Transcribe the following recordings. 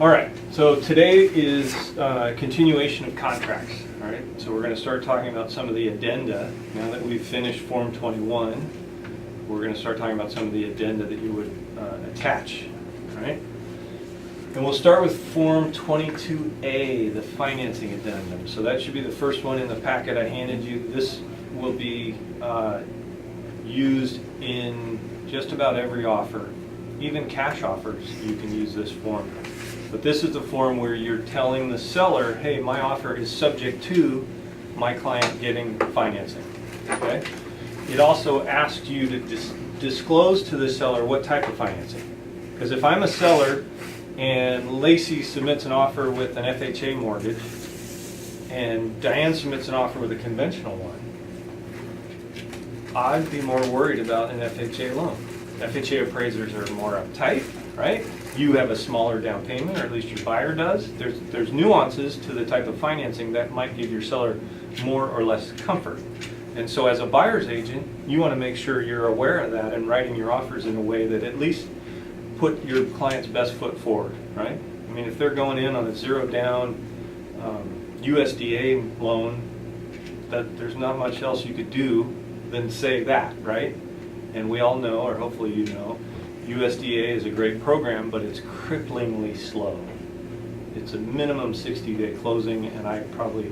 All right, so today is a continuation of contracts. All right, so we're going to start talking about some of the addenda. Now that we've finished Form 21, we're going to start talking about some of the addenda that you would attach. All right, and we'll start with Form 22A, the financing addendum. So that should be the first one in the packet I handed you. This will be used in just about every offer. Even cash offers, you can use this form. But this is the form where you're telling the seller, hey, my offer is subject to my client getting financing. Okay? It also asks you to disclose to the seller what type of financing. Because if I'm a seller and Lacey submits an offer with an FHA mortgage and Diane submits an offer with a conventional one, I'd be more worried about an FHA loan. FHA appraisers are more uptight, right? You have a smaller down payment, or at least your buyer does. There's nuances to the type of financing that might give your seller more or less comfort. And so as a buyer's agent, you want to make sure you're aware of that and writing your offers in a way that at least put your client's best foot forward, right? I mean, if they're going in on a zero down USDA loan, there's not much else you could do than say that, right? And we all know, or hopefully you know, USDA is a great program, but it's cripplingly slow. It's a minimum 60-day closing, and I probably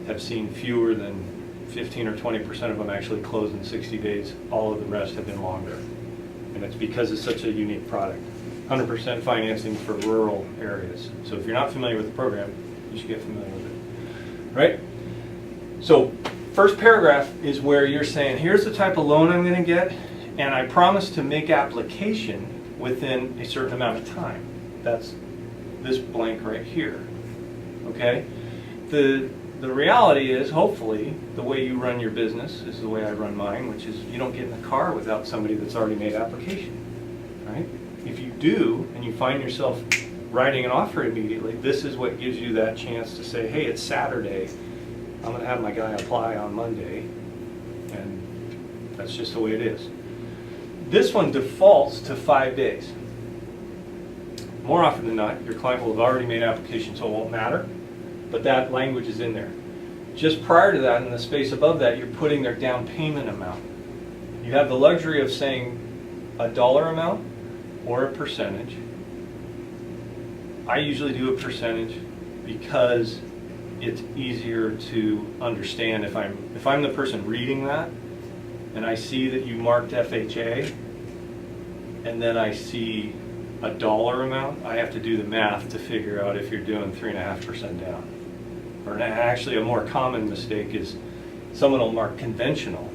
have seen fewer than 15 or 20% of them actually close in 60 days. All of the rest have been longer. And it's because it's such a unique product. 100% financing for rural areas. So if you're not familiar with the program, you should get familiar with it. Right? So first paragraph is where you're saying, here's the type of loan I'm going to get, and I promise to make application within a certain amount of time. That's this blank right here. Okay? The reality is, hopefully, the way you run your business is the way I run mine, which is you don't get in the car without somebody that's already made application. Right? If you do, and you find yourself writing an offer immediately, this is what gives you that chance to say, hey, it's Saturday. I'm going to have my guy apply on Monday, and that's just the way it is. This one defaults to 5 days. More often than not, your client will have already made application, so it won't matter, but that language is in there. Just prior to that, in the space above that, you're putting their down payment amount. You have the luxury of saying a dollar amount or a percentage. I usually do a percentage because it's easier to understand if I'm the person reading that and I see that you marked FHA and then I see a dollar amount, I have to do the math to figure out if you're doing 3.5% down. Or actually a more common mistake is someone will mark conventional,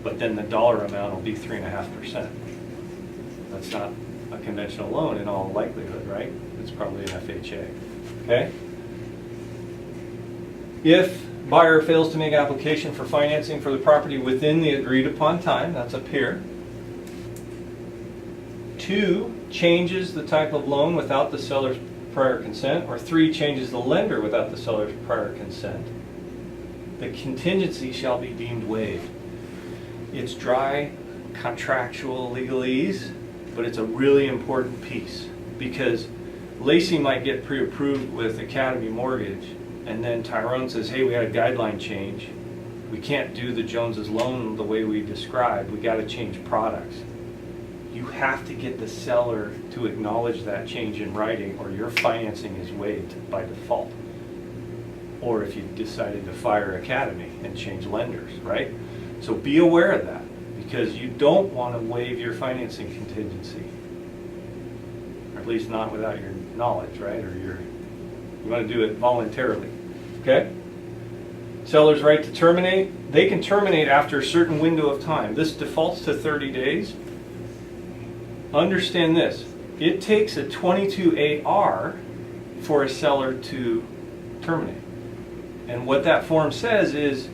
but then the dollar amount will be 3.5%. That's not a conventional loan in all likelihood, right? It's probably an FHA. Okay? If buyer fails to make application for financing for the property within the agreed upon time, that's up here. 2, changes the type of loan without the seller's prior consent, or 3, changes the lender without the seller's prior consent, the contingency shall be deemed waived. It's dry, contractual legalese, but it's a really important piece because Lacey might get pre-approved with Academy Mortgage, and then Tyrone says, hey, we had a guideline change. We can't do the Joneses loan the way we described. We got to change products. You have to get the seller to acknowledge that change in writing, or your financing is waived by default. Or if you decided to fire Academy and change lenders, right? So be aware of that, because you don't want to waive your financing contingency. Or at least not without your knowledge, right? Or you want to do it voluntarily. Okay? Seller's right to terminate. They can terminate after a certain window of time. This defaults to 30 days. Understand this. It takes a 22AR for a seller to terminate. And what that form says is,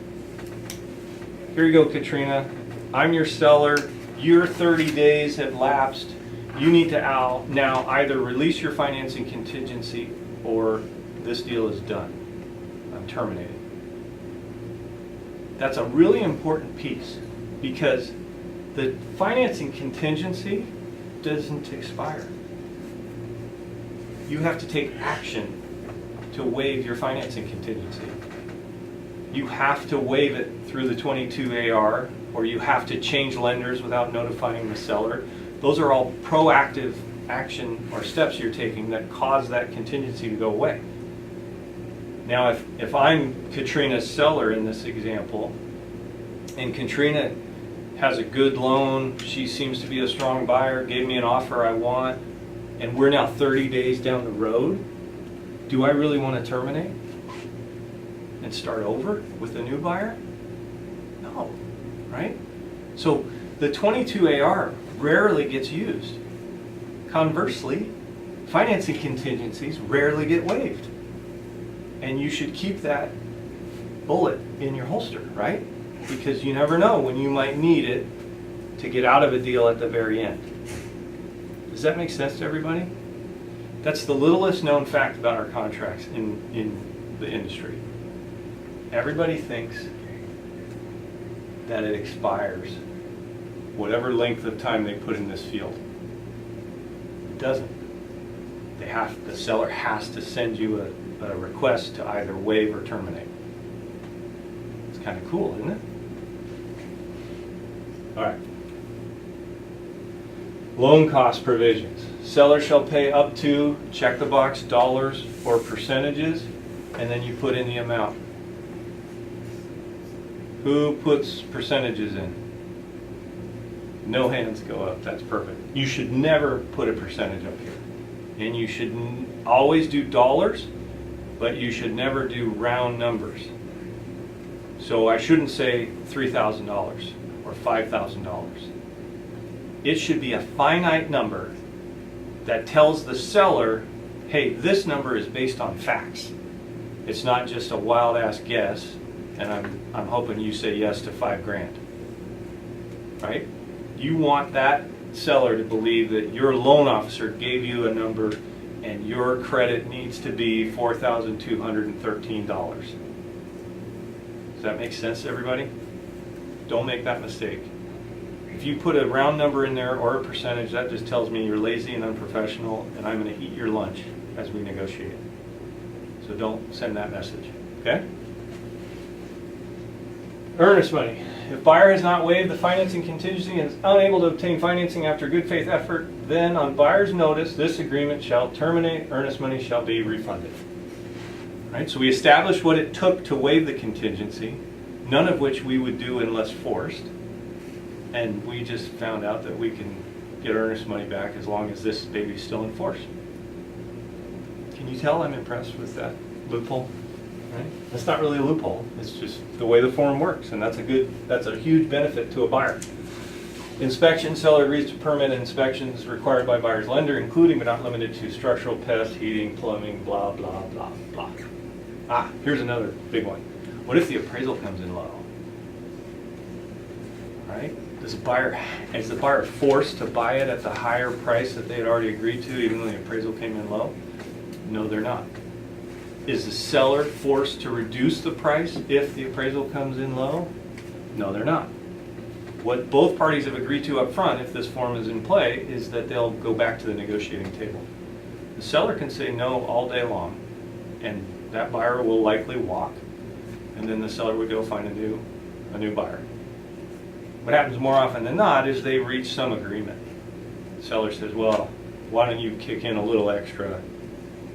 here you go, Katrina. I'm your seller. Your 30 days have lapsed. You need to now either release your financing contingency or this deal is done. I'm terminated. That's a really important piece because the financing contingency doesn't expire. you have to take action to waive your financing contingency. You have to waive it through the 22AR, or you have to change lenders without notifying the seller. Those are all proactive action or steps you're taking that cause that contingency to go away. Now, if I'm Katrina's seller in this example, and Katrina has a good loan, she seems to be a strong buyer, gave me an offer I want, and we're now 30 days down the road, do I really want to terminate and start over with a new buyer? No, right? So the 22AR rarely gets used. Conversely, financing contingencies rarely get waived. And you should keep that bullet in your holster, right? Because you never know when you might need it to get out of a deal at the very end. Does that make sense to everybody? That's the littlest known fact about our contracts in the industry. Everybody thinks that it expires whatever length of time they put in this field. It doesn't. The seller has to send you a request to either waive or terminate. It's kind of cool, isn't it? All right. Loan cost provisions. Seller shall pay up to, check the box, dollars or percentages, and then you put in the amount. Who puts percentages in? No hands go up. That's perfect. You should never put a percentage up here. And you should always do dollars, but you should never do round numbers. So I shouldn't say $3,000 or $5,000. It should be a finite number that tells the seller, hey, this number is based on facts. It's not just a wild ass guess, and I'm hoping you say yes to $5,000. Right? You want that seller to believe that your loan officer gave you a number and your credit needs to be $4,213. Does that make sense to everybody? Don't make that mistake. If you put a round number in there or a percentage, that just tells me you're lazy and unprofessional, and I'm going to eat your lunch as we negotiate. So don't send that message, okay? Earnest money. If buyer has not waived the financing contingency and is unable to obtain financing after good faith effort, then on buyer's notice, this agreement shall terminate, earnest money shall be refunded. Right? So we established what it took to waive the contingency, none of which we would do unless forced. And we just found out that we can get earnest money back as long as this baby's still in force. Can you tell I'm impressed with that loophole? Right? That's not really a loophole. It's just the way the form works, and that's a huge benefit to a buyer. Inspection. Seller agrees to permit inspections required by buyer's lender, including but not limited to structural, pest, heating, plumbing, blah, blah, blah, blah. Here's another big one. What if the appraisal comes in low? Right? Is the buyer forced to buy it at the higher price that they had already agreed to, even though the appraisal came in low? No, they're not. Is the seller forced to reduce the price if the appraisal comes in low? No, they're not. What both parties have agreed to up front, if this form is in play, is that they'll go back to the negotiating table. The seller can say no all day long, and that buyer will likely walk, and then the seller would go find a new buyer. What happens more often than not is they reach some agreement. The seller says, well, why don't you kick in a little extra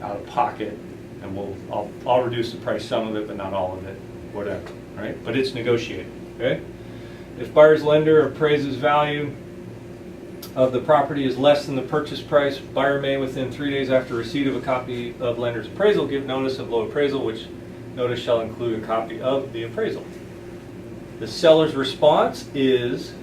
out of pocket, and I'll reduce the price, some of it, but not all of it, whatever, right? But it's negotiated, okay? If buyer's lender appraises value of the property is less than the purchase price, buyer may, within 3 days after receipt of a copy of lender's appraisal, give notice of low appraisal, which notice shall include a copy of the appraisal. The seller's response is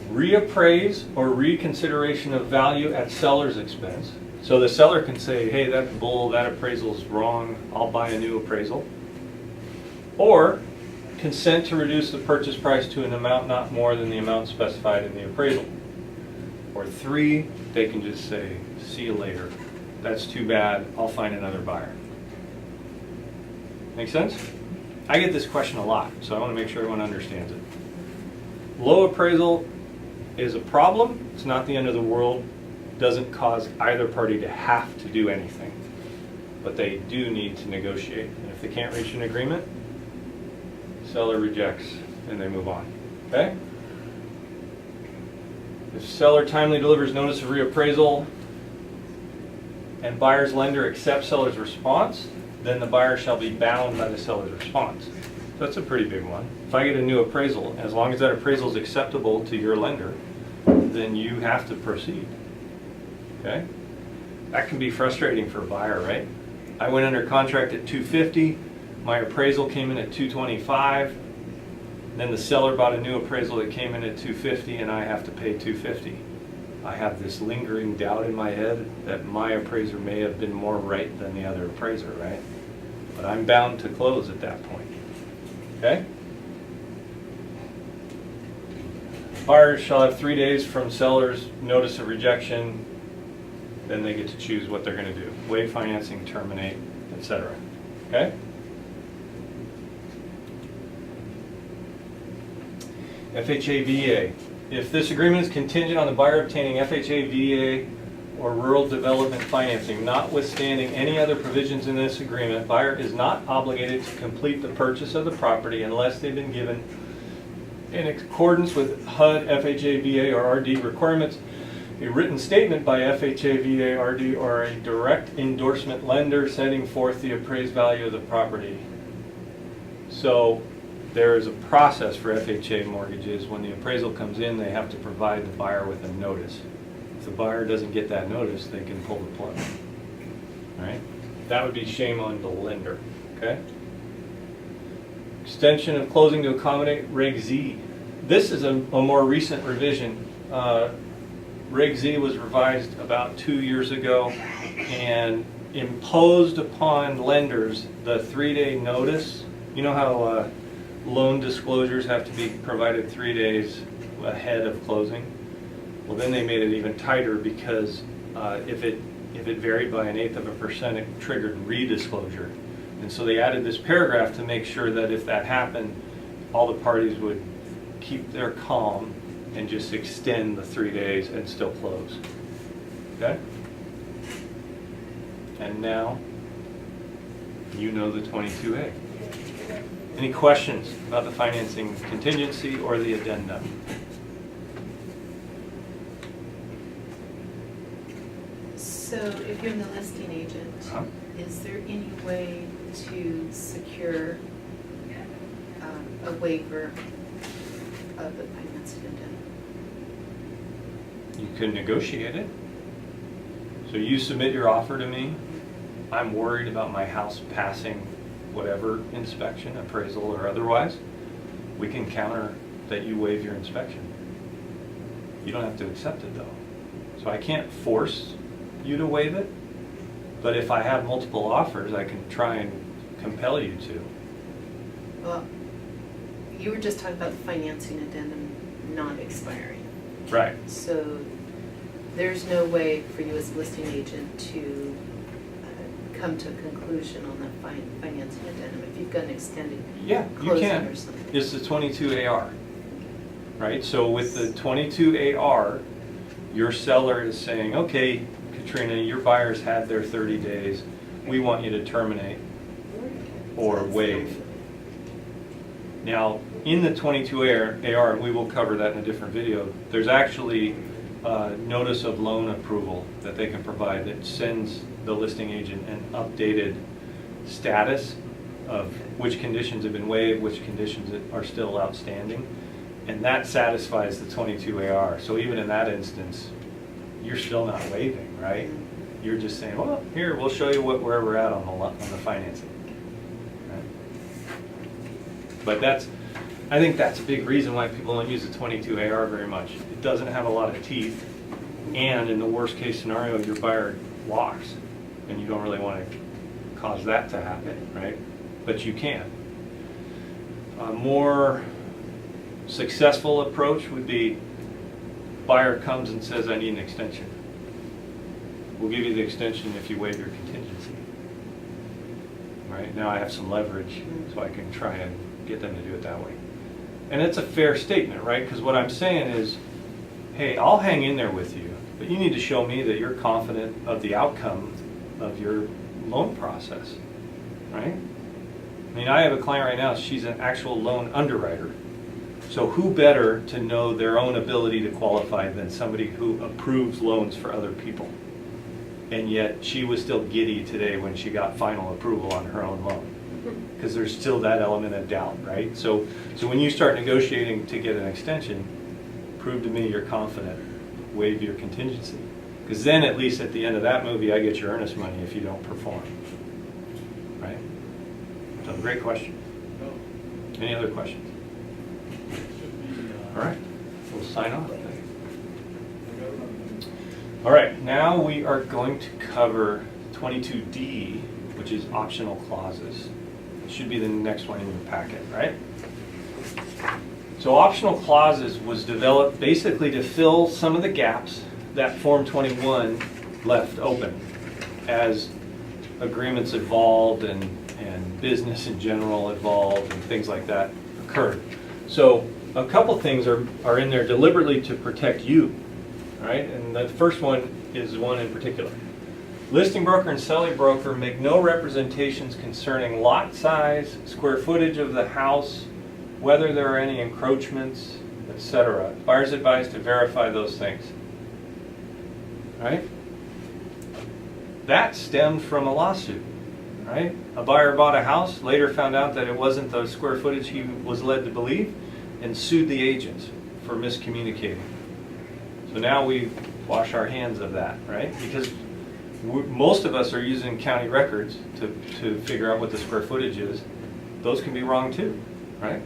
reappraise or reconsideration of value at seller's expense. So the seller can say, hey, that appraisal is wrong, I'll buy a new appraisal. Or consent to reduce the purchase price to an amount not more than the amount specified in the appraisal. Or 3, they can just say, see you later. That's too bad, I'll find another buyer. Make sense? I get this question a lot, so I want to make sure everyone understands it. Low appraisal is a problem. It's not the end of the world. doesn't cause either party to have to do anything, but they do need to negotiate. And if they can't reach an agreement, seller rejects and they move on. Okay? If seller timely delivers notice of reappraisal and buyer's lender accepts seller's response, then the buyer shall be bound by the seller's response. That's a pretty big one. If I get a new appraisal, as long as that appraisal is acceptable to your lender, then you have to proceed. Okay? That can be frustrating for a buyer, right? I went under contract at $250, my appraisal came in at $225, then the seller bought a new appraisal that came in at $250 and I have to pay $250. I have this lingering doubt in my head that my appraiser may have been more right than the other appraiser, right? But I'm bound to close at that point. Okay? Buyers shall have 3 days from seller's notice of rejection. Then they get to choose what they're going to do. Waive financing, terminate, etc. Okay? FHA VA. If this agreement is contingent on the buyer obtaining FHA VA or rural development financing, notwithstanding any other provisions in this agreement, buyer is not obligated to complete the purchase of the property unless they've been given, in accordance with HUD, FHA VA, or RD requirements, a written statement by FHA VA, RD, or a direct endorsement lender setting forth the appraised value of the property. So there is a process for FHA mortgages. When the appraisal comes in, they have to provide the buyer with a notice. If the buyer doesn't get that notice, they can pull the plug. Right? That would be shame on the lender. Okay? Extension of closing to accommodate Reg Z. This is a more recent revision. Reg Z was revised about 2 years ago and imposed upon lenders the 3-day notice. You know how loan disclosures have to be provided 3 days ahead of closing? Well, then they made it even tighter because if it varied by 1/8%, it triggered redisclosure. And so they added this paragraph to make sure that if that happened, all the parties would keep their calm and just extend the 3 days and still close. Okay? And now you know the 22A. Any questions about the financing contingency or the addendum? So if you're the listing agent, is there any way to secure a waiver of the financing addendum? You can negotiate it. So you submit your offer to me. I'm worried about my house passing whatever inspection, appraisal or otherwise. We can counter that you waive your inspection. You don't have to accept it though. So I can't force you to waive it, but if I have multiple offers, I can try and compel you to. Well, you were just talking about the financing addendum not expiring. Right. So there's no way for you as a listing agent to come to a conclusion on that financing addendum if you've got an extended closing or something. It's the 22AR, right? So with the 22AR, your seller is saying, okay, Katrina, your buyers had their 30 days. We want you to terminate or waive. Now, in the 22AR, and we will cover that in a different video, there's actually a notice of loan approval that they can provide that sends the listing agent an updated status of which conditions have been waived, which conditions are still outstanding, and that satisfies the 22AR. So even in that instance, you're still not waiving, right? You're just saying, well, here, we'll show you where we're at on the financing. Right? But I think that's a big reason why people don't use the 22AR very much. It doesn't have a lot of teeth, and in the worst case scenario, your buyer walks, and you don't really want to cause that to happen, right? But you can. A more successful approach would be buyer comes and says, I need an extension. We'll give you the extension if you waive your contingency. Right? Now I have some leverage, so I can try and get them to do it that way. And it's a fair statement, right? Because what I'm saying is, hey, I'll hang in there with you, but you need to show me that you're confident of the outcome of your loan process, right? I mean, I have a client right now, she's an actual loan underwriter. So who better to know their own ability to qualify than somebody who approves loans for other people? And yet she was still giddy today when she got final approval on her own loan. Because there's still that element of doubt, right? So when you start negotiating to get an extension, prove to me you're confident, waive your contingency. Because then at least at the end of that movie, I get your earnest money if you don't perform, right? So great question. Any other questions? All right, we'll sign off. All right, now we are going to cover 22D, which is optional clauses. It should be the next one in your packet, right? So optional clauses was developed basically to fill some of the gaps that Form 21 left open as agreements evolved and business in general evolved and things like that occurred. So a couple things are in there deliberately to protect you, right? And the first one is one in particular. Listing broker and selling broker make no representations concerning lot size, square footage of the house, whether there are any encroachments, etc. Buyer's advised to verify those things, right? That stemmed from a lawsuit, right? A buyer bought a house, later found out that it wasn't the square footage he was led to believe, and sued the agents for miscommunicating. So now we wash our hands of that, right? Because most of us are using county records to figure out what the square footage is. Those can be wrong too, right?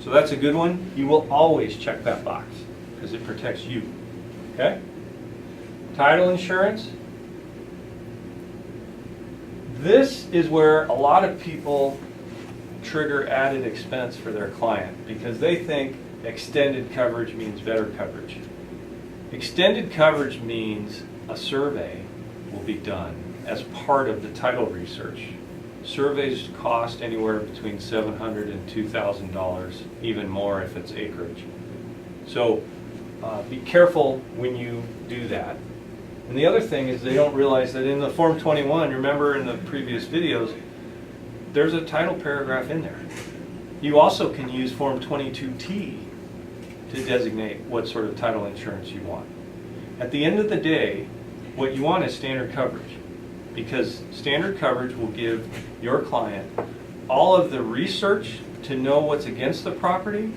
So that's a good one. You will always check that box because it protects you, okay? Title insurance. This is where a lot of people trigger added expense for their client because they think extended coverage means better coverage. Extended coverage means a survey will be done as part of the title research. Surveys cost anywhere between $700 and $2,000, even more if it's acreage. So be careful when you do that. And the other thing is they don't realize that in the Form 21, remember in the previous videos, there's a title paragraph in there. You also can use Form 22T to designate what sort of title insurance you want. At the end of the day, what you want is standard coverage, because standard coverage will give your client all of the research to know what's against the property,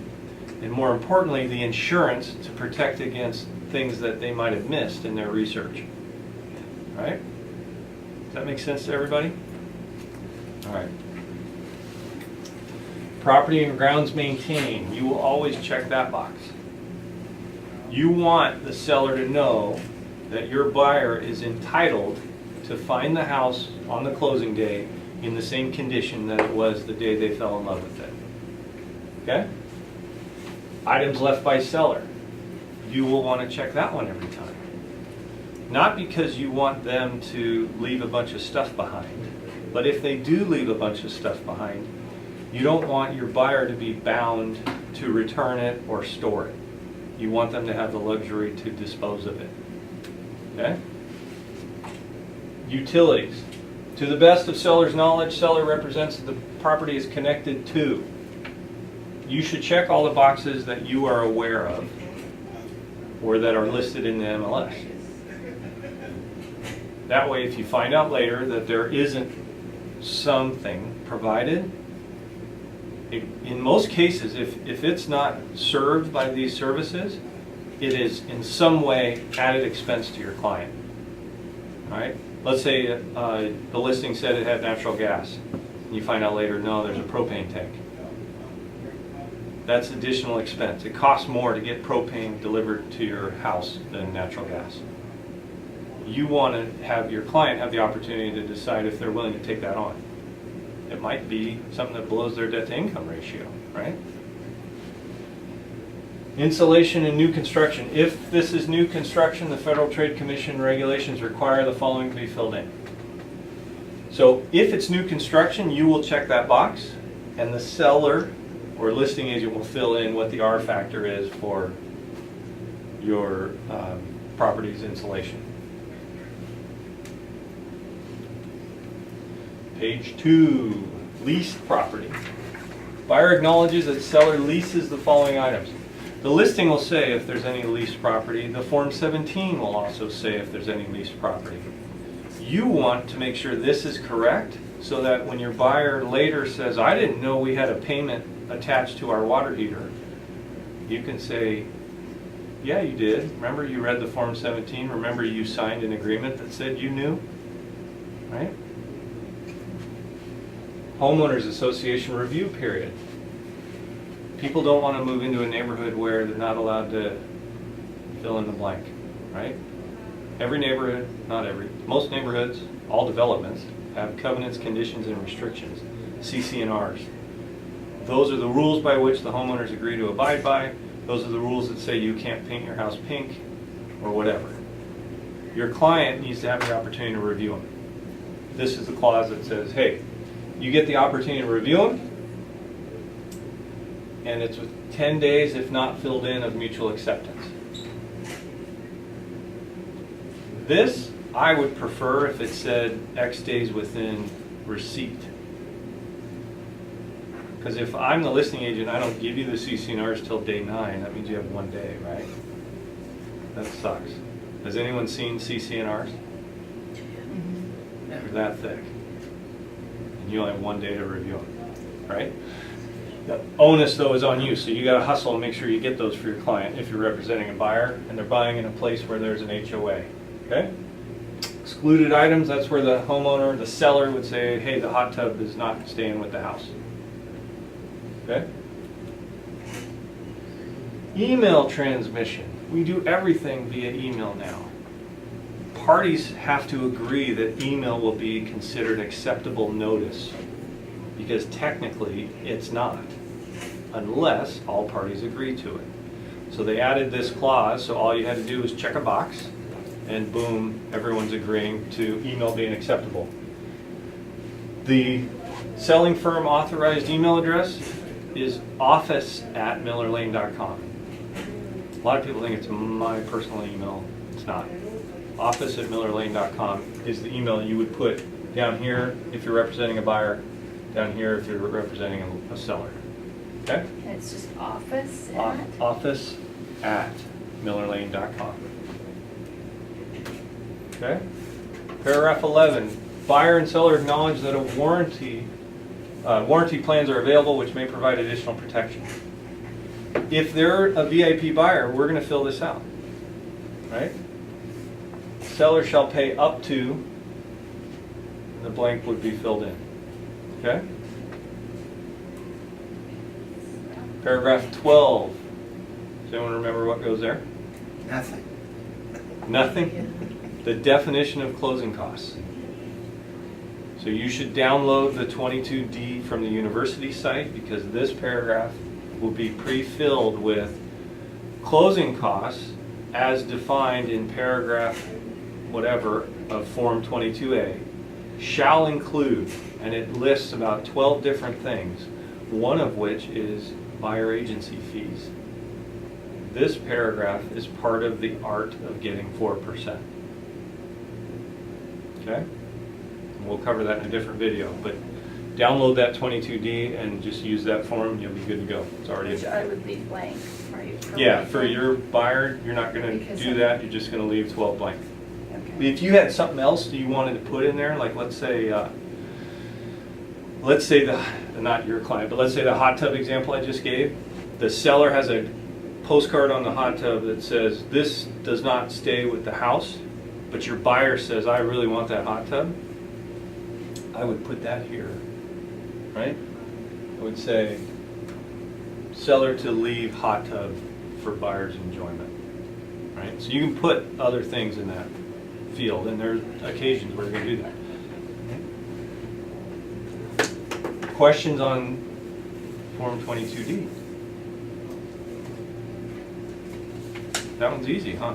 and more importantly, the insurance to protect against things that they might have missed in their research. All right? Does that make sense to everybody? All right. Property and grounds maintained. You will always check that box. You want the seller to know that your buyer is entitled to find the house on the closing day in the same condition that it was the day they fell in love with it. Okay? Items left by seller. You will want to check that one every time. Not because you want them to leave a bunch of stuff behind, but if they do leave a bunch of stuff behind, you don't want your buyer to be bound to return it or store it. You want them to have the luxury to dispose of it. Okay? Utilities. To the best of seller's knowledge, seller represents that the property is connected to. You should check all the boxes that you are aware of or that are listed in the MLS. That way, if you find out later that there isn't something provided, in most cases, if it's not served by these services, it is in some way added expense to your client. All right? Let's say the listing said it had natural gas, and you find out later, no, there's a propane tank. That's additional expense. It costs more to get propane delivered to your house than natural gas. You want to have your client have the opportunity to decide if they're willing to take that on. It might be something that blows their debt to income ratio, right? Insulation and new construction. If this is new construction, the Federal Trade Commission regulations require the following to be filled in. So if it's new construction, you will check that box, and the seller or listing agent will fill in what the R factor is for your property's insulation. Page 2, leased property. Buyer acknowledges that seller leases the following items. The listing will say if there's any leased property. The Form 17 will also say if there's any leased property. You want to make sure this is correct so that when your buyer later says, I didn't know we had a payment attached to our water heater, you can say, yeah, you did. Remember you read the Form 17? Remember you signed an agreement that said you knew? Right? Homeowners Association review period. People don't want to move into a neighborhood where they're not allowed to fill in the blank, right? Every neighborhood, not every, most neighborhoods, all developments have covenants, conditions, and restrictions, CC&Rs. Those are the rules by which the homeowners agree to abide by. Those are the rules that say you can't paint your house pink or whatever. Your client needs to have the opportunity to review them. This is the clause that says, hey, you get the opportunity to review them, and it's with 10 days, if not filled in, of mutual acceptance. This, I would prefer if it said X days within receipt. Because if I'm the listing agent, I don't give you the CC&Rs till day 9. That means you have 1 day, right? That sucks. Has anyone seen CC&Rs? They're that thick. And you only have 1 day to review them, right? The onus, though, is on you, so you got to hustle and make sure you get those for your client if you're representing a buyer and they're buying in a place where there's an HOA. Okay? Excluded items, that's where the homeowner, the seller would say, hey, the hot tub is not staying with the house. Okay? Email transmission. We do everything via email now. Parties have to agree that email will be considered acceptable notice, because technically it's not, unless all parties agree to it. So they added this clause, so all you had to do was check a box, and boom, everyone's agreeing to email being acceptable. The selling firm authorized email address is office@millerlane.com. A lot of people think it's my personal email. It's not. Office@millerlane.com is the email you would put down here if you're representing a buyer, down here if you're representing a seller. Okay? And it's just office Office@millerlane.com. Okay? Paragraph 11. Buyer and seller acknowledge that a warranty plans are available which may provide additional protection. If they're a VIP buyer, we're going to fill this out. Right? Seller shall pay up to, the blank would be filled in. Okay? Paragraph 12. Does anyone remember what goes there? Nothing. Nothing? The definition of closing costs. So you should download the 22D from the university site, because this paragraph will be pre-filled with closing costs as defined in paragraph whatever of Form 22A shall include, and it lists about 12 different things, one of which is buyer agency fees. This paragraph is part of the art of getting 4%. Okay? We'll cover that in a different video, but download that 22D and just use that form and you'll be good to go. It's already which I would leave blank, right? yeah, for your buyer, you're not going to Because do of- that. You're just going to leave 12 blank. Okay. If you had something else that you wanted to put in there, like let's say not your client, but let's say the hot tub example I just gave, the seller has a postcard on the hot tub that says this does not stay with the house, but your buyer says I really want that hot tub, I would put that here, right? I would say seller to leave hot tub for buyer's enjoyment, right? So you can put other things in that field, and there's occasions where you're going to do that. Questions on Form 22D? That one's easy, huh?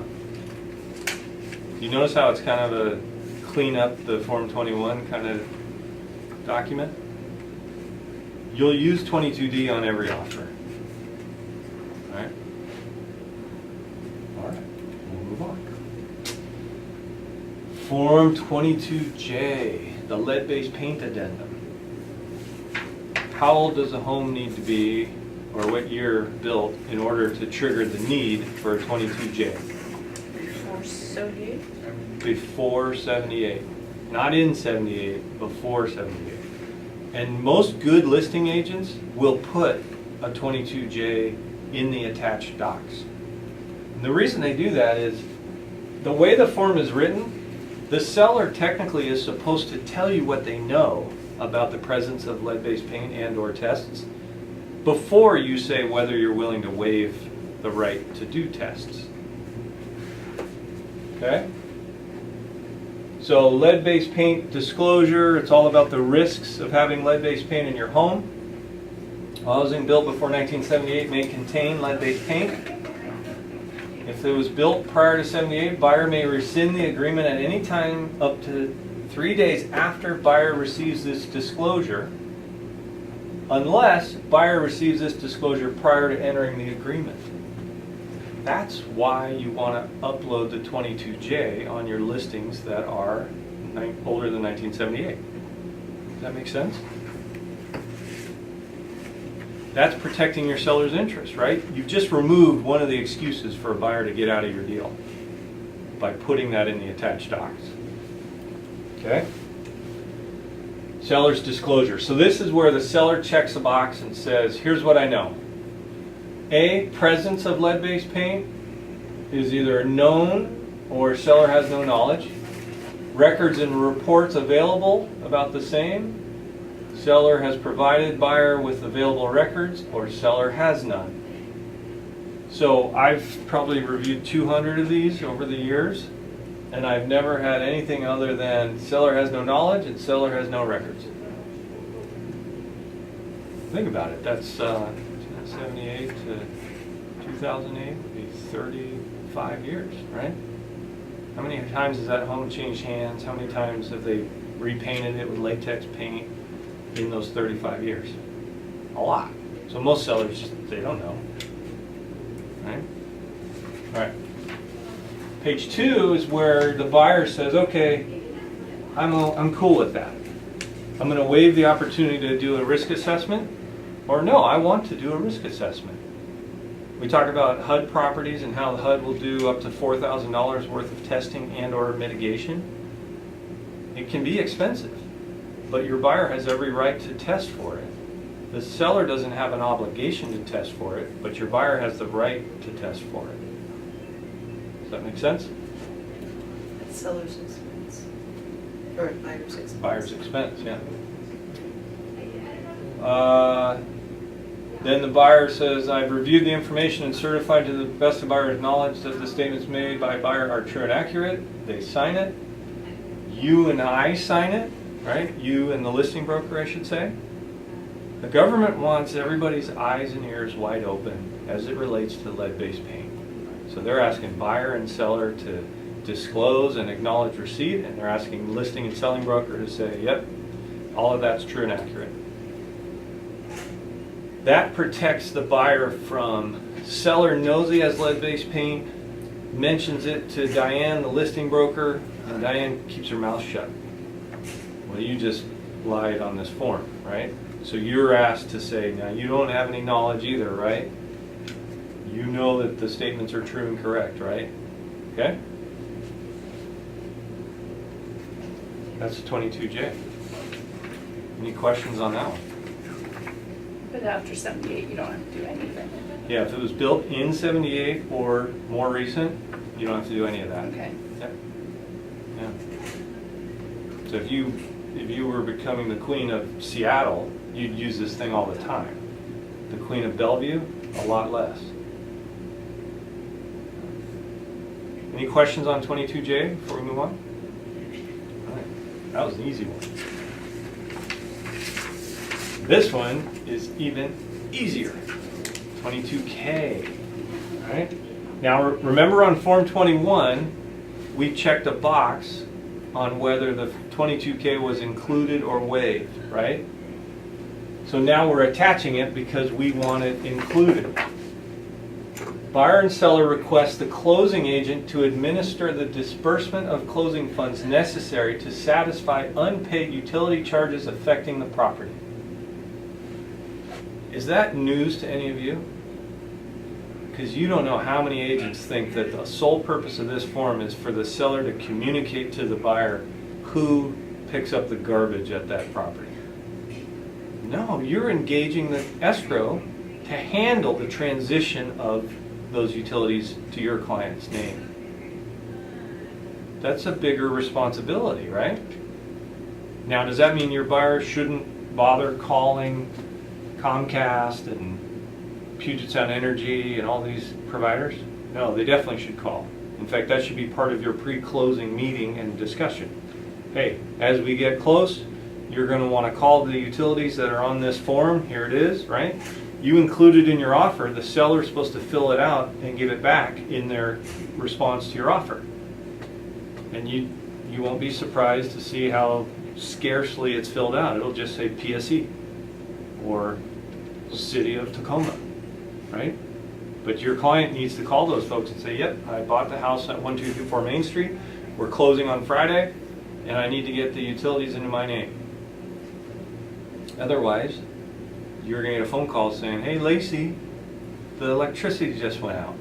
You notice how it's kind of a clean up the Form 21 kind of document? You'll use 22D on every offer. All right? All right. Form 22J, the lead-based paint addendum. How old does a home need to be, or what year built, in order to trigger the need for a 22J? Before sodium? Before 78. Not in 78, before 78. And most good listing agents will put a 22J in the attached docs. And the reason they do that is the way the form is written, the seller technically is supposed to tell you what they know about the presence of lead-based paint and or tests before you say whether you're willing to waive the right to do tests. Okay? So lead-based paint disclosure, it's all about the risks of having lead-based paint in your home. Housing built before 1978 may contain lead-based paint. If it was built prior to 78, buyer may rescind the agreement at any time up to 3 days after buyer receives this disclosure, unless buyer receives this disclosure prior to entering the agreement. That's why you want to upload the 22J on your listings that are older than 1978. Does that make sense? That's protecting your seller's interest, right? You've just removed one of the excuses for a buyer to get out of your deal by putting that in the attached docs. Okay? Seller's disclosure. So this is where the seller checks a box and says, here's what I know. A, presence of lead-based paint is either known or seller has no knowledge. Records and reports available about the same. Seller has provided buyer with available records or seller has none. So I've probably reviewed 200 of these over the years, and I've never had anything other than seller has no knowledge and seller has no records. Think about it. That's 78 to 2008 would be 35 years, right? How many times has that home changed hands? How many times have they repainted it with latex paint in those 35 years? A lot. So most sellers just, they don't know, right? All right. Page 2 is where the buyer says, okay, I'm cool with that. I'm going to waive the opportunity to do a risk assessment, or no, I want to do a risk assessment. We talked about HUD properties and how the HUD will do up to $4,000 worth of testing and or mitigation. It can be expensive, but your buyer has every right to test for it. The seller doesn't have an obligation to test for it, but your buyer has the right to test for it. Does that make sense? That's seller's expense, or buyer's expense. Buyer's expense, yeah. Then the buyer says, I've reviewed the information and certified to the best of buyer's knowledge that the statements made by buyer are true and accurate. They sign it. You and I sign it, right? You and the listing broker, I should say. The government wants everybody's eyes and ears wide open as it relates to lead-based paint. So they're asking buyer and seller to disclose and acknowledge receipt, and they're asking listing and selling broker to say, yep, all of that's true and accurate. That protects the buyer from seller knows he has lead-based paint, mentions it to Diane, the listing broker, and Diane keeps her mouth shut. Well, you just lied on this form, right? So you're asked to say, now you don't have any knowledge either, right? You know that the statements are true and correct, right? Okay? That's 22J. Any questions on that one? But after 78, you don't have to do anything. Yeah, if it was built in 78 or more recent, you don't have to do any of that. Okay. Yep. Yeah. So if you were becoming the Queen of Seattle, you'd use this thing all the time. The Queen of Bellevue, a lot less. Any questions on 22J before we move on? All right. That was an easy one. This one is even easier. 22K. All right. Now remember on Form 21, we checked a box on whether the 22K was included or waived, right? So now we're attaching it because we want it included. Buyer and seller request the closing agent to administer the disbursement of closing funds necessary to satisfy unpaid utility charges affecting the property. Is that news to any of you? Because you don't know how many agents think that the sole purpose of this form is for the seller to communicate to the buyer who picks up the garbage at that property. No, you're engaging the escrow to handle the transition of those utilities to your client's name. That's a bigger responsibility, right? Now, does that mean your buyer shouldn't bother calling Comcast and Puget Sound Energy and all these providers? No, they definitely should call. In fact, that should be part of your pre-closing meeting and discussion. Hey, as we get close, you're going to want to call the utilities that are on this form. Here it is, right? You included in your offer, the seller is supposed to fill it out and give it back in their response to your offer. And you won't be surprised to see how scarcely it's filled out. It'll just say PSA or City of Tacoma, right? But your client needs to call those folks and say, yep, I bought the house at 1224 Main Street. We're closing on Friday, and I need to get the utilities into my name. Otherwise, you're going to get a phone call saying, hey, Lacey, the electricity just went out.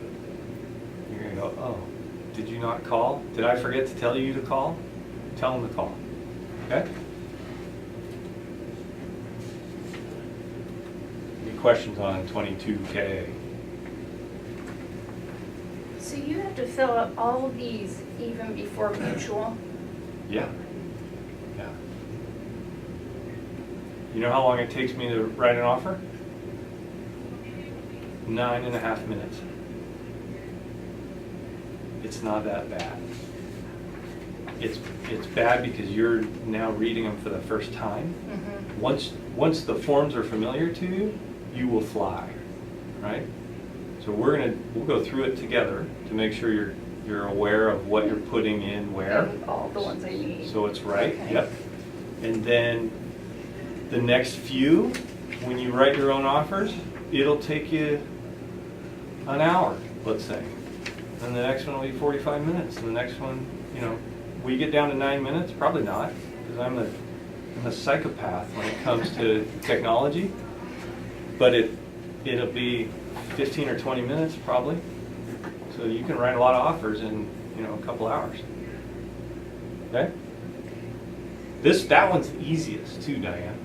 You're going to go, oh, did you not call? Did I forget to tell you to call? Tell them to call. Okay? Any questions on 22K? So you have to fill out all of these even before mutual? Yeah. Yeah. You know how long it takes me to write an offer? 9.5 minutes. It's not that bad. It's bad because you're now reading them for the first time. Mm-hmm. Once the forms are familiar to you, you will fly, right? So we'll go through it together to make sure you're aware of what you're putting in where. And all the ones I need. So it's right. Okay. Yep. And then the next few, when you write your own offers, it'll take you an hour, let's say. And the next one will be 45 minutes. And the next one, will you get down to 9 minutes? Probably not, because I'm a psychopath when it comes to technology. But it'll be 15 or 20 minutes probably. So you can write a lot of offers in a couple hours. Okay? That one's the easiest too, Diane.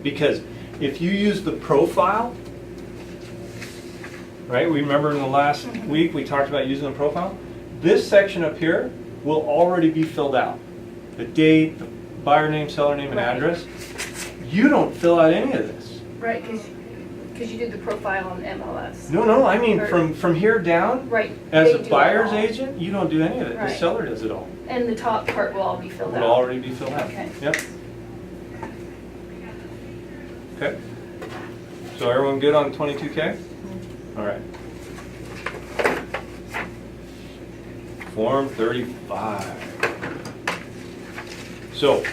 Because if you use the profile, right? We remember in the last week we talked about using the profile. This section up here will already be filled out. The date, the buyer name, seller name, and address. You don't fill out any of this. Right, because you did the profile on MLS. No, I mean from here down, Right. as they a do buyer's it all. agent, you don't do any of it. The Right. seller does it all. And the top part will all be filled It out. will already be filled out. Okay. Yep. Okay. So everyone good on 22K? All right. Form 35. So,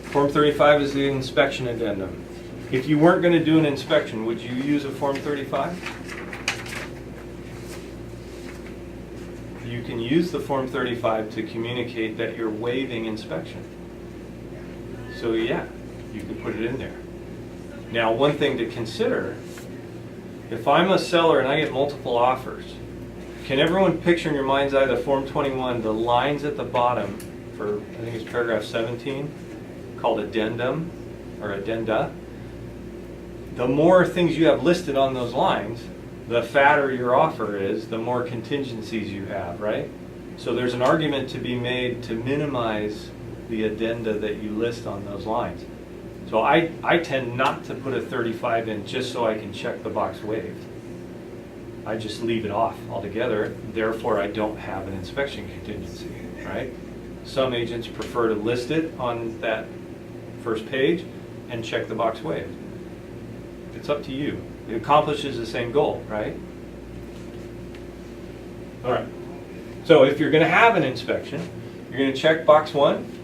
Form 35 is the inspection addendum. If you weren't going to do an inspection, would you use a Form 35? You can use the Form 35 to communicate that you're waiving inspection. So yeah, you can put it in there. Now, one thing to consider, if I'm a seller and I get multiple offers, can everyone picture in your mind's eye the Form 21, the lines at the bottom for, I think it's paragraph 17, called addendum or addenda? The more things you have listed on those lines, the fatter your offer is, the more contingencies you have, right? So there's an argument to be made to minimize the addenda that you list on those lines. So I tend not to put a 35 in just so I can check the box waived. I just leave it off altogether, therefore I don't have an inspection contingency, right? Some agents prefer to list it on that first page and check the box waived. It's up to you. It accomplishes the same goal, right? All right. So if you're going to have an inspection, you're going to check box 1,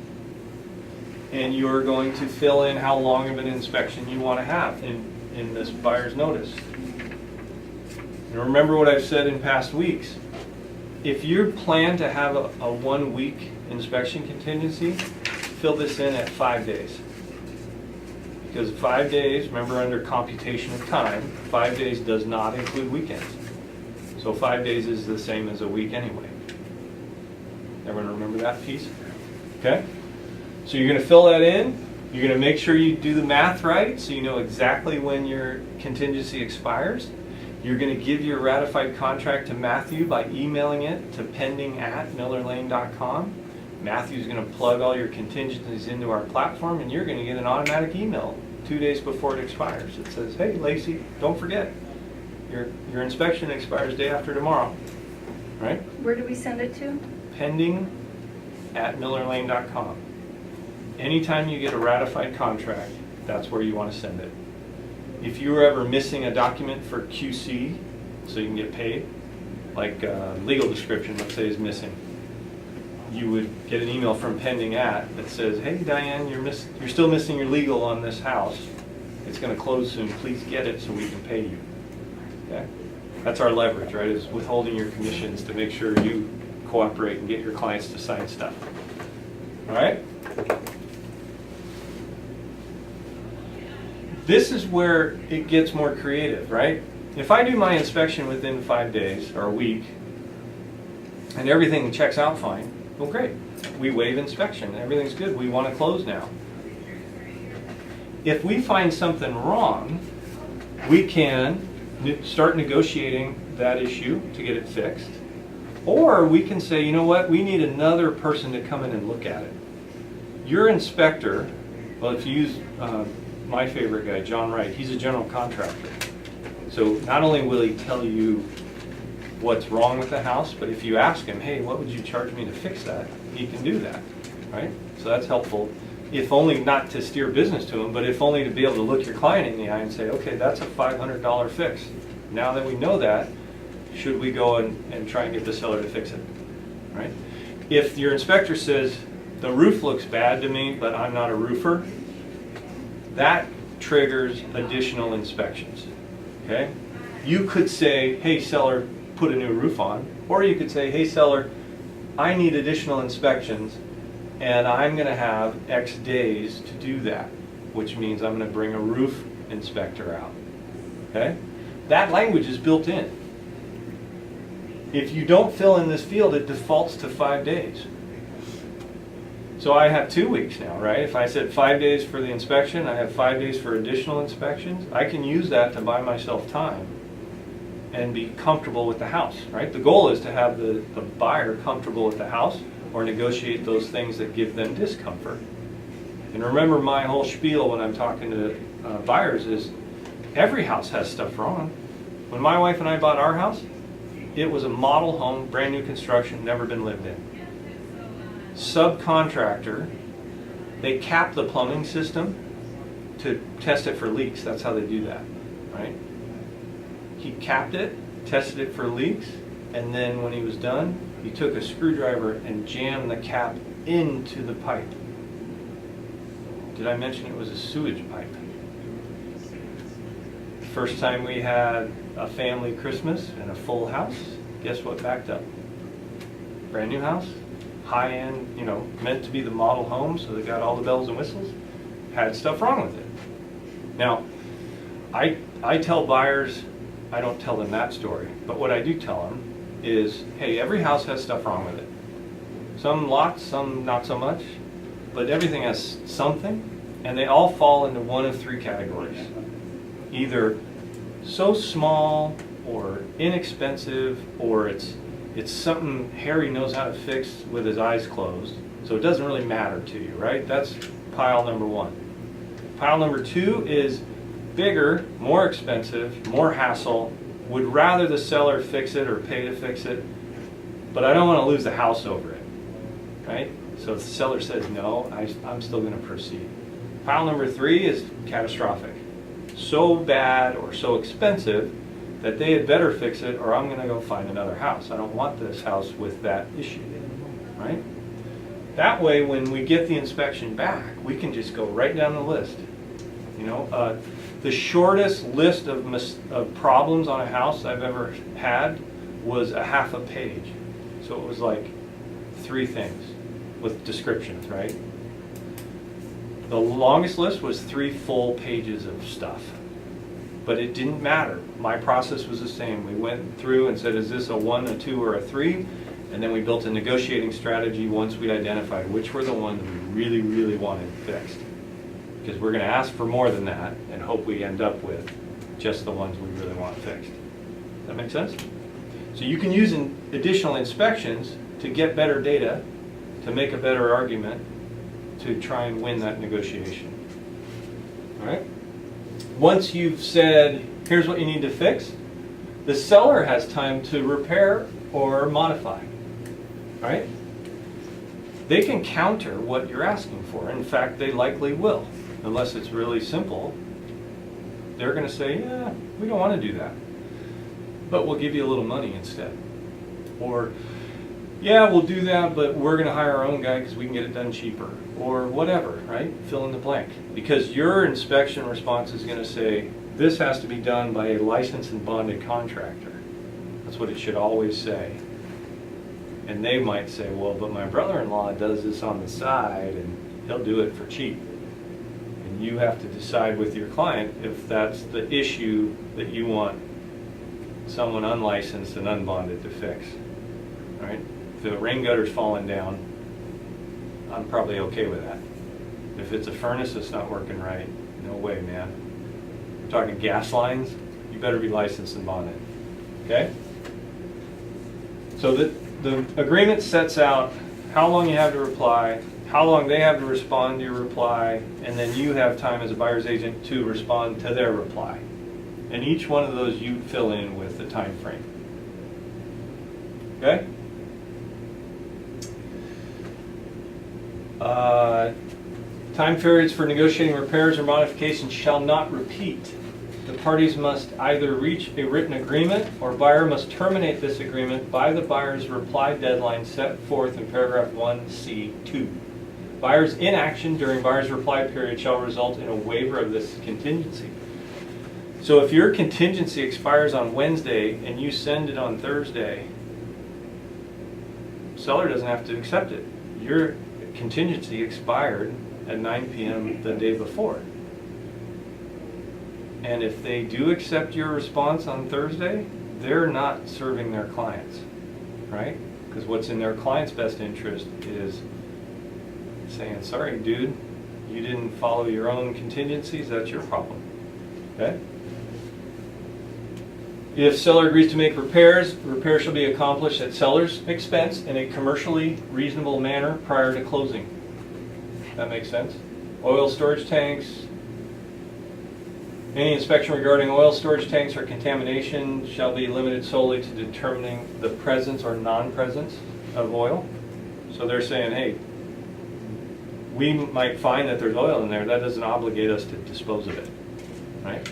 and you're going to fill in how long of an inspection you want to have in this buyer's notice. And remember what I've said in past weeks. If you plan to have a 1 week inspection contingency, fill this in at 5 days. Because 5 days, remember under computation of time, 5 days does not include weekends. So 5 days is the same as a week anyway. Everyone remember that piece? Okay? So you're going to fill that in. You're going to make sure you do the math right so you know exactly when your contingency expires. You're going to give your ratified contract to Matthew by emailing it to pending@millerlane.com. Matthew's going to plug all your contingencies into our platform, and you're going to get an automatic email 2 days before it expires. It says, hey, Lacey, don't forget, your inspection expires day after tomorrow. Right? Where do we send it to? Pending@millerlane.com. Anytime you get a ratified contract, that's where you want to send it. If you were ever missing a document for QC, so you can get paid, like legal description, let's say, is missing, you would get an email from Pending that says, hey Diane, you're still missing your legal on this house. It's going to close soon. Please get it so we can pay you. Okay? That's our leverage, right? Is withholding your commissions to make sure you cooperate and get your clients to sign stuff. All right? This is where it gets more creative, right? If I do my inspection within 5 days or a week and everything checks out fine, well, great. We waive inspection. Everything's good. We want to close now. If we find something wrong, we can start negotiating that issue to get it fixed. Or we can say, you know what, we need another person to come in and look at it. Your inspector, well, if you use my favorite guy, John Wright, he's a general contractor. So not only will he tell you what's wrong with the house, but if you ask him, hey, what would you charge me to fix that? He can do that, right? So that's helpful, if only not to steer business to him, but if only to be able to look your client in the eye and say, okay, that's a $500 fix. Now that we know that, should we go and try and get the seller to fix it, right? If your inspector says, the roof looks bad to me, but I'm not a roofer, that triggers additional inspections, okay? You could say, hey, seller, put a new roof on. Or you could say, hey, seller, I need additional inspections, and I'm going to have X days to do that, which means I'm going to bring a roof inspector out, okay? That language is built in. If you don't fill in this field, it defaults to 5 days. So I have 2 weeks now, right? If I said 5 days for the inspection, I have 5 days for additional inspections. I can use that to buy myself time and be comfortable with the house, right? The goal is to have the buyer comfortable with the house or negotiate those things that give them discomfort. And remember, my whole spiel when I'm talking to buyers is every house has stuff wrong. When my wife and I bought our house, it was a model home, brand new construction, never been lived in. Subcontractor, they cap the plumbing system to test it for leaks. That's how they do that, right? He capped it, tested it for leaks, and then when he was done, he took a screwdriver and jammed the cap into the pipe. Did I mention it was a sewage pipe? First time we had a family Christmas and a full house, guess what backed up? Brand new house. High-end, meant to be the model home, so they got all the bells and whistles, had stuff wrong with it. Now, I tell buyers, I don't tell them that story, but what I do tell them is, hey, every house has stuff wrong with it. Some lots, some not so much, but everything has something, and they all fall into one of 3 categories. Either so small, or inexpensive, or it's something Harry knows how to fix with his eyes closed, so it doesn't really matter to you, right? That's pile number 1. Pile number 2 is bigger, more expensive, more hassle, would rather the seller fix it or pay to fix it, but I don't want to lose the house over it, right? So if the seller says no, I'm still going to proceed. Pile number 3 is catastrophic. So bad or so expensive that they had better fix it or I'm going to go find another house. I don't want this house with that issue, right? That way, when we get the inspection back, we can just go right down the list. The shortest list of problems on a house I've ever had was a half a page. So it was like 3 things with descriptions, right? The longest list was 3 full pages of stuff. But it didn't matter. My process was the same. We went through and said, is this a 1, a 2, or a 3? And then we built a negotiating strategy once we identified which were the ones we really, really wanted fixed. Because we're going to ask for more than that and hope we end up with just the ones we really want fixed. Does that make sense? So you can use additional inspections to get better data, to make a better argument, to try and win that negotiation. All right? Once you've said, here's what you need to fix, the seller has time to repair or modify. All right? They can counter what you're asking for. In fact, they likely will. Unless it's really simple, they're going to say, yeah, we don't want to do that, but we'll give you a little money instead. Or, yeah, we'll do that, but we're going to hire our own guy because we can get it done cheaper. Or whatever, right? Fill in the blank. Because your inspection response is going to say, this has to be done by a licensed and bonded contractor. That's what it should always say. And they might say, well, but my brother-in-law does this on the side and he'll do it for cheap. And you have to decide with your client if that's the issue that you want someone unlicensed and unbonded to fix. Right? If the rain gutter's falling down, I'm probably okay with that. If it's a furnace that's not working right, no way, man. We're talking gas lines, you better be licensed and bonded. Okay? So the agreement sets out how long you have to reply, how long they have to respond to your reply, and then you have time as a buyer's agent to respond to their reply. And each one of those you fill in with the time frame. Okay? Time periods for negotiating repairs or modifications shall not repeat. The parties must either reach a written agreement or buyer must terminate this agreement by the buyer's reply deadline set forth in paragraph 1C2. Buyer's inaction during buyer's reply period shall result in a waiver of this contingency. So if your contingency expires on Wednesday and you send it on Thursday, seller doesn't have to accept it. Your contingency expired at 9 p.m. the day before. And if they do accept your response on Thursday, they're not serving their clients, right? Because what's in their client's best interest is saying, sorry, dude, you didn't follow your own contingencies, that's your problem, okay? If seller agrees to make repairs, repairs shall be accomplished at seller's expense in a commercially reasonable manner prior to closing. That makes sense? Oil storage tanks. Any inspection regarding oil storage tanks or contamination shall be limited solely to determining the presence or non-presence of oil. So they're saying, hey, we might find that there's oil in there. That doesn't obligate us to dispose of it, right?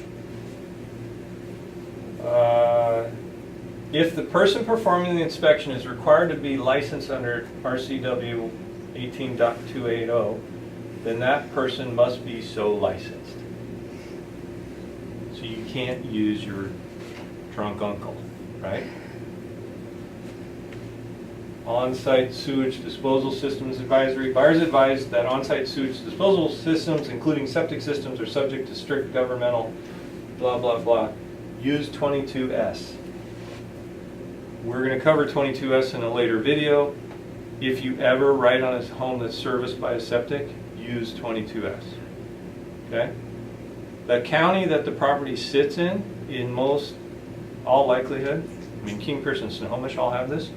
If the person performing the inspection is required to be licensed under RCW 18.280, then that person must be so licensed. So you can't use your drunk uncle, right? On-site sewage disposal systems advisory. Buyers advised that on-site sewage disposal systems, including septic systems, are subject to strict governmental blah, blah, blah. Use 22S. We're going to cover 22S in a later video. If you ever write on a home that's serviced by a septic, use 22S. Okay? The county that the property sits in most, all likelihood, I mean King, Pierce, and Snohomish all have this,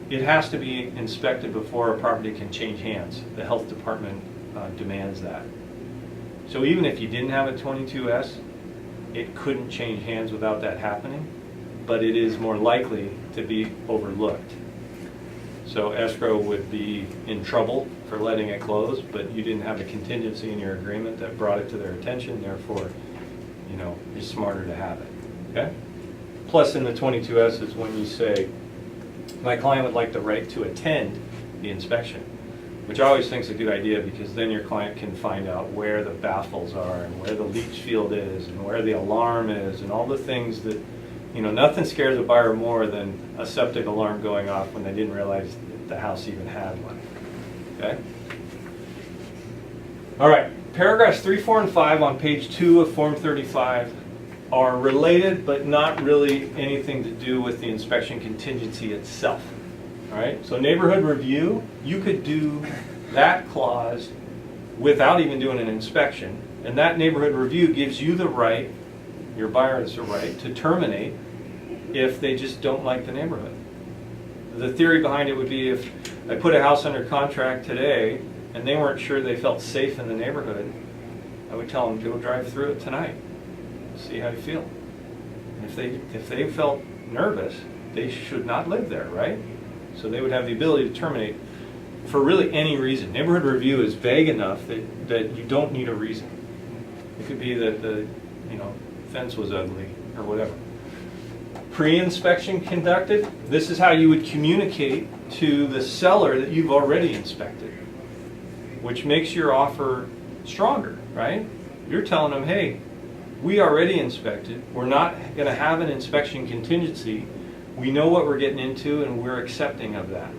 it has to be inspected before a property can change hands. The health department demands that. So even if you didn't have a 22S, it couldn't change hands without that happening, but it is more likely to be overlooked. So escrow would be in trouble for letting it close, but you didn't have a contingency in your agreement that brought it to their attention, therefore, you know, it's smarter to have it, okay? Plus in the 22S is when you say, my client would like the right to attend the inspection. which I always think is a good idea, because then your client can find out where the baffles are and where the leach field is and where the alarm is and all the things that, you know, nothing scares a buyer more than a septic alarm going off when they didn't realize that the house even had one. Okay? All right, paragraphs 3, 4, and 5 on page 2 of Form 35 are related, but not really anything to do with the inspection contingency itself. All right, so neighborhood review, you could do that clause without even doing an inspection, and that neighborhood review gives you the right, your buyer has the right, to terminate if they just don't like the neighborhood. The theory behind it would be, if I put a house under contract today and they weren't sure they felt safe in the neighborhood, I would tell them, go drive through it tonight, see how you feel. And if they felt nervous, they should not live there, right? So they would have the ability to terminate for really any reason. Neighborhood review is vague enough that you don't need a reason. It could be that the fence was ugly or whatever. Pre-inspection conducted, this is how you would communicate to the seller that you've already inspected, which makes your offer stronger, right? You're telling them, hey, we already inspected, we're not going to have an inspection contingency, we know what we're getting into and we're accepting of that.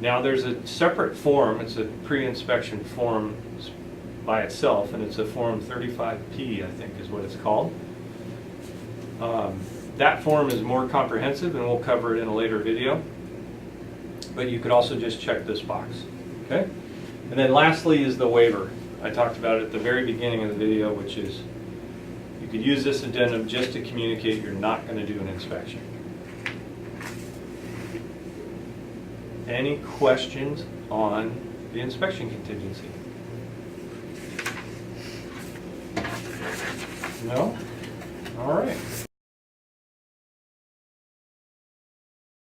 Now there's a separate form, it's a pre-inspection form by itself, and it's a form 35P, I think is what it's called. That form is more comprehensive and we'll cover it in a later video, but you could also just check this box, okay? And then lastly is the waiver. I talked about it at the very beginning of the video, which is you could use this addendum just to communicate you're not going to do an inspection. Any questions on the inspection contingency? No? All right.